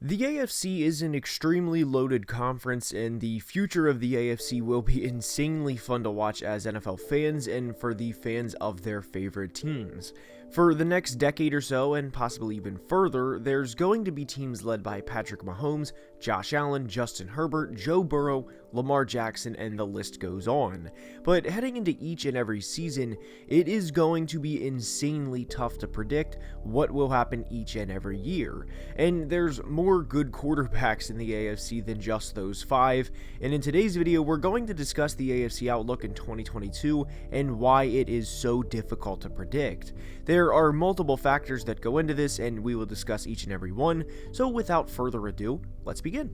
The AFC is an extremely loaded conference, and the future of the AFC will be insanely fun to watch as NFL fans and for the fans of their favorite teams. For the next decade or so, and possibly even further, there's going to be teams led by Patrick Mahomes, Josh Allen, Justin Herbert, Joe Burrow, Lamar Jackson, and the list goes on. But heading into each and every season, it is going to be insanely tough to predict what will happen each and every year. And there's more good quarterbacks in the AFC than just those five, and in today's video we're going to discuss the AFC outlook in 2022 and why it is so difficult to predict. There are multiple factors that go into this, and we will discuss each and every one, so without further ado, let's begin.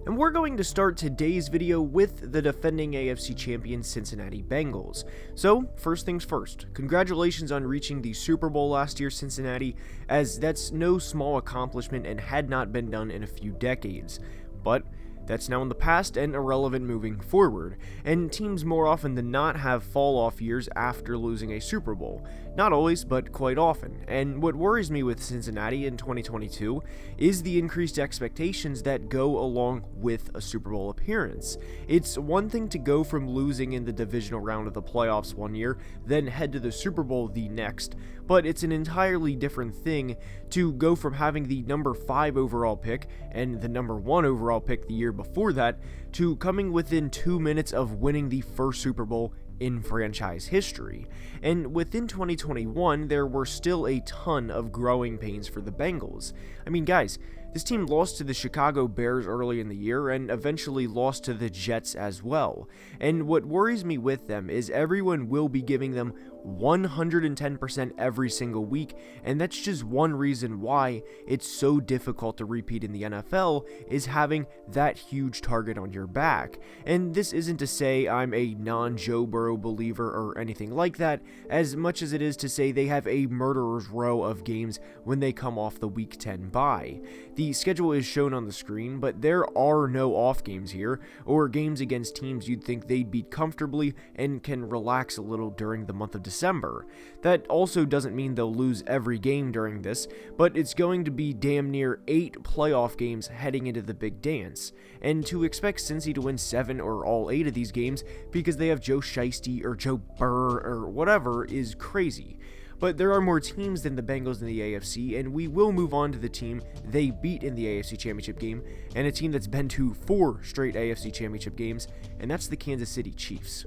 And we're going to start today's video with the defending AFC champions Cincinnati Bengals. So, first things first, congratulations on reaching the Super Bowl last year, Cincinnati, as that's no small accomplishment and had not been done in a few decades. But that's now in the past and irrelevant moving forward, and teams more often than not have fall-off years after losing a Super Bowl. Not always, but quite often, and what worries me with Cincinnati in 2022 is the increased expectations that go along with a Super Bowl appearance. It's one thing to go from losing in the divisional round of the playoffs one year, then head to the Super Bowl the next, but it's an entirely different thing to go from having the number 5 overall pick and the number 1 overall pick the year before that to coming within 2 minutes of winning the first Super Bowl in franchise history. And within 2021, there were still a ton of growing pains for the Bengals. I mean, guys, this team lost to the Chicago Bears early in the year and eventually lost to the Jets as well. And what worries me with them is everyone will be giving them 110% every single week, and that's just one reason why it's so difficult to repeat in the NFL, is having that huge target on your back. And this isn't to say I'm a non-Joe Burrow believer or anything like that, as much as it is to say they have a murderer's row of games when they come off the Week 10 bye. The schedule is shown on the screen, but there are no off games here, or games against teams you'd think they'd beat comfortably and can relax a little during the month of December. That also doesn't mean they'll lose every game during this, but it's going to be damn near 8 playoff games heading into the big dance. And to expect Cincy to win 7 or all 8 of these games because they have Joe Shiesty or Joe Burr or whatever is crazy. But there are more teams than the Bengals in the AFC, and we will move on to the team they beat in the AFC Championship game, and a team that's been to 4 straight AFC Championship games, and that's the Kansas City Chiefs.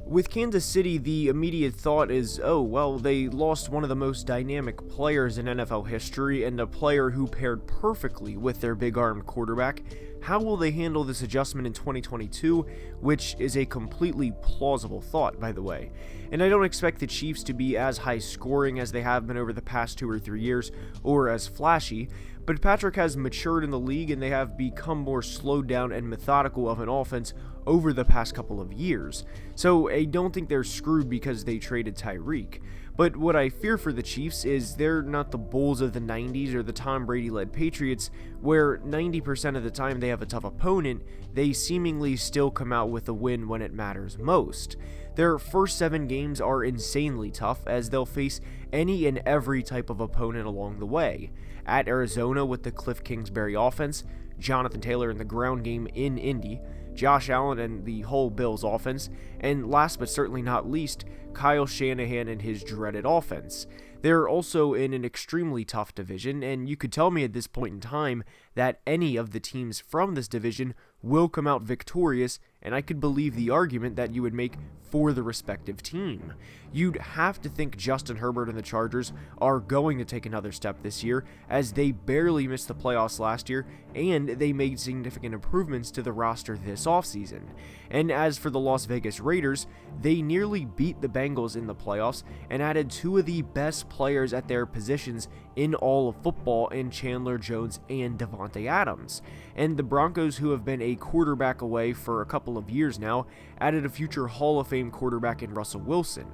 With Kansas City, the immediate thought is, oh, well, they lost one of the most dynamic players in NFL history and a player who paired perfectly with their big-armed quarterback. How will they handle this adjustment in 2022, which is a completely plausible thought, by the way. And I don't expect the Chiefs to be as high scoring as they have been over the past 2 or 3 years, or as flashy, but Patrick has matured in the league and they have become more slowed down and methodical of an offense over the past couple of years. So I don't think they're screwed because they traded Tyreek. But what I fear for the Chiefs is they're not the Bulls of the 90s or the Tom Brady-led Patriots, where 90% of the time they have a tough opponent, they seemingly still come out with a win when it matters most. Their first 7 games are insanely tough, as they'll face any and every type of opponent along the way. At Arizona with the Cliff Kingsbury offense, Jonathan Taylor in the ground game in Indy, Josh Allen and the whole Bills offense, and last but certainly not least, Kyle Shanahan and his dreaded offense. They're also in an extremely tough division, and you could tell me at this point in time that any of the teams from this division will come out victorious, and I could believe the argument that you would make for the respective team. You'd have to think Justin Herbert and the Chargers are going to take another step this year, as they barely missed the playoffs last year, and they made significant improvements to the roster this offseason. And as for the Las Vegas Raiders, they nearly beat the Bengals in the playoffs and added 2 of the best players at their positions in all of football in Chandler Jones and Devontae Adams. And the Broncos, who have been a quarterback away for a couple of years now, added a future Hall of Fame quarterback in Russell Wilson.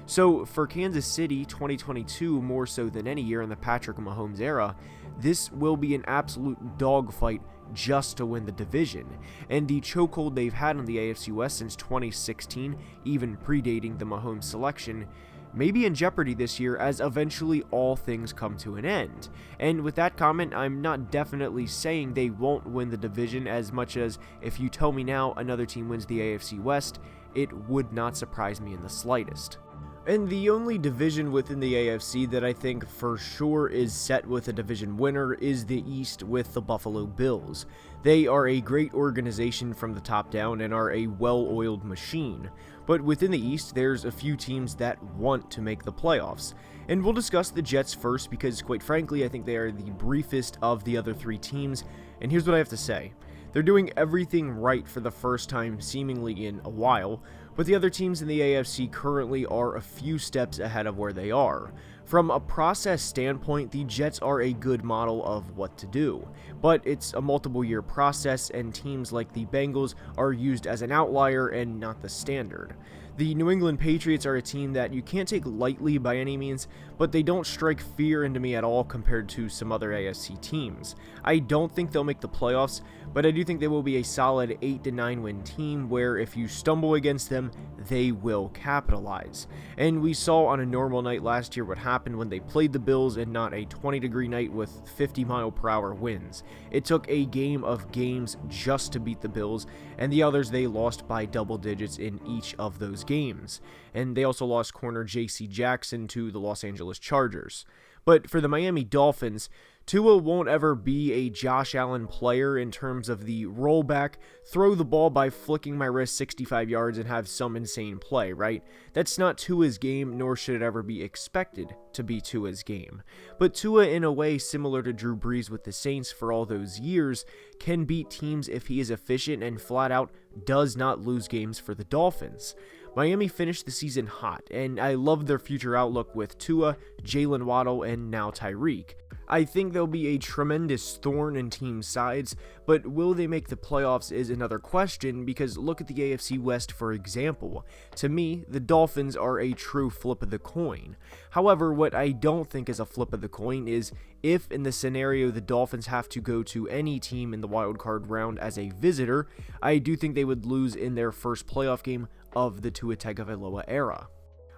So for Kansas City 2022, more so than any year in the Patrick Mahomes era, this will be an absolute dogfight just to win the division. And the chokehold they've had on the AFC West since 2016, even predating the Mahomes selection, may be in jeopardy this year as eventually all things come to an end. And with that comment, I'm not definitely saying they won't win the division as much as if you tell me now another team wins the AFC West, it would not surprise me in the slightest. And the only division within the AFC that I think for sure is set with a division winner is the East with the Buffalo Bills. They are a great organization from the top down and are a well-oiled machine. But within the East, there's a few teams that want to make the playoffs. And we'll discuss the Jets first because, quite frankly, I think they are the briefest of the other three teams. And here's what I have to say. They're doing everything right for the first time seemingly in a while, but the other teams in the AFC currently are a few steps ahead of where they are. From a process standpoint, the Jets are a good model of what to do, but it's a multiple year process and teams like the Bengals are used as an outlier and not the standard. The New England Patriots are a team that you can't take lightly by any means, but they don't strike fear into me at all compared to some other AFC teams. I don't think they'll make the playoffs, but I do think they will be a solid 8 to 9 win team where if you stumble against them, they will capitalize. And we saw on a normal night last year what happened when they played the Bills and not a 20-degree night with 50-mile-per-hour winds. It took a game of games just to beat the Bills, and the others they lost by double digits in each of those games. And they also lost corner J.C. Jackson to the Los Angeles Chargers. But for the Miami Dolphins, Tua won't ever be a Josh Allen player in terms of the rollback, throw the ball by flicking my wrist 65 yards and have some insane play, right? That's not Tua's game, nor should it ever be expected to be Tua's game. But Tua, in a way similar to Drew Brees with the Saints for all those years, can beat teams if he is efficient and flat out does not lose games for the Dolphins. Miami finished the season hot, and I love their future outlook with Tua, Jalen Waddle, and now Tyreek. I think they'll be a tremendous thorn in team sides, but will they make the playoffs is another question because look at the AFC West for example. To me, the Dolphins are a true flip of the coin. However, what I don't think is a flip of the coin is if in the scenario the Dolphins have to go to any team in the wildcard round as a visitor, I do think they would lose in their first playoff game of the Tua Tagovailoa era.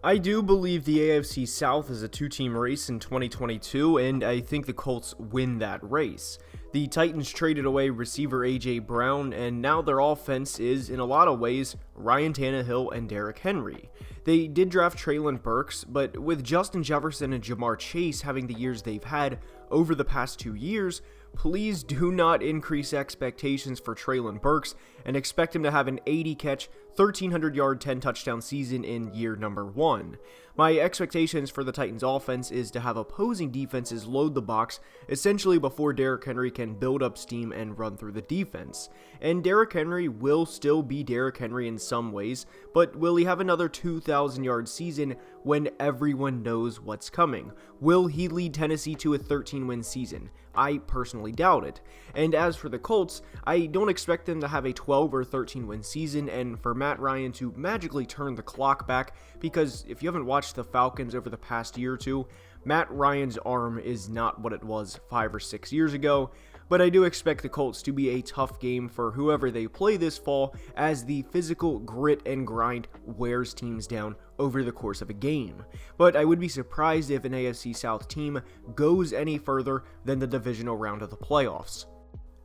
I do believe the AFC South is a two-team race in 2022, and I think the Colts win that race. The Titans traded away receiver A.J. Brown, and now their offense is, in a lot of ways, Ryan Tannehill and Derrick Henry. They did draft Treylon Burks, but with Justin Jefferson and Jamar Chase having the years they've had over the past 2 years, please do not increase expectations for Treylon Burks and expect him to have an 80-catch, 1,300-yard, 10-touchdown season in year number 1. My expectations for the Titans offense is to have opposing defenses load the box essentially before Derrick Henry can build up steam and run through the defense. And Derrick Henry will still be Derrick Henry in some ways, but will he have another 2,000-yard season when everyone knows what's coming? Will he lead Tennessee to a 13-win season? I personally doubt it. And as for the Colts, I don't expect them to have a 12 or 13-win season and for Matt Ryan to magically turn the clock back because if you haven't watched the Falcons over the past year or two, Matt Ryan's arm is not what it was 5 or 6 years ago, but I do expect the Colts to be a tough game for whoever they play this fall as the physical grit and grind wears teams down over the course of a game. But I would be surprised if an AFC South team goes any further than the divisional round of the playoffs.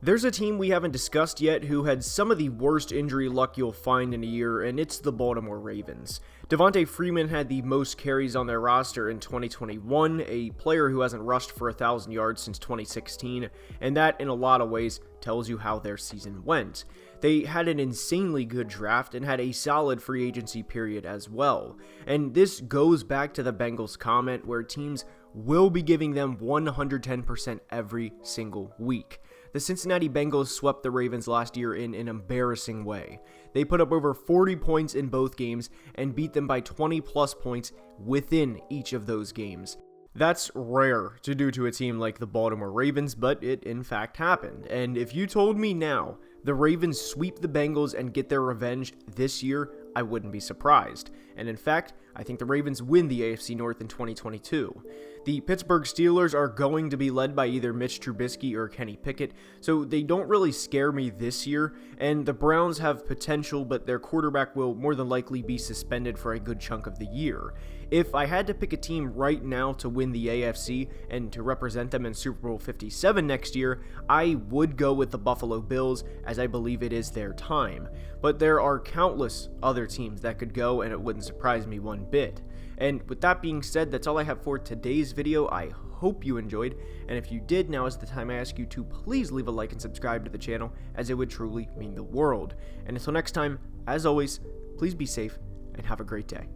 There's a team we haven't discussed yet who had some of the worst injury luck you'll find in a year, and it's the Baltimore Ravens. Devontae Freeman had the most carries on their roster in 2021, a player who hasn't rushed for 1,000 yards since 2016, and that in a lot of ways tells you how their season went. They had an insanely good draft and had a solid free agency period as well. And this goes back to the Bengals comment where teams will be giving them 110% every single week. The Cincinnati Bengals swept the Ravens last year in an embarrassing way. They put up over 40 points in both games and beat them by 20 plus points within each of those games. That's rare to do to a team like the Baltimore Ravens, but it in fact happened. And if you told me now the Ravens sweep the Bengals and get their revenge this year, I wouldn't be surprised. And in fact, I think the Ravens win the AFC North in 2022. The Pittsburgh Steelers are going to be led by either Mitch Trubisky or Kenny Pickett, so they don't really scare me this year, and the Browns have potential, but their quarterback will more than likely be suspended for a good chunk of the year. If I had to pick a team right now to win the AFC and to represent them in Super Bowl 57 next year, I would go with the Buffalo Bills, as I believe it is their time. But there are countless other teams that could go, and it wouldn't surprise me one bit. And with that being said, that's all I have for today's video. I hope you enjoyed, and if you did, now is the time I ask you to please leave a like and subscribe to the channel, as it would truly mean the world. And until next time, as always, please be safe and have a great day.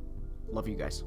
Love you guys.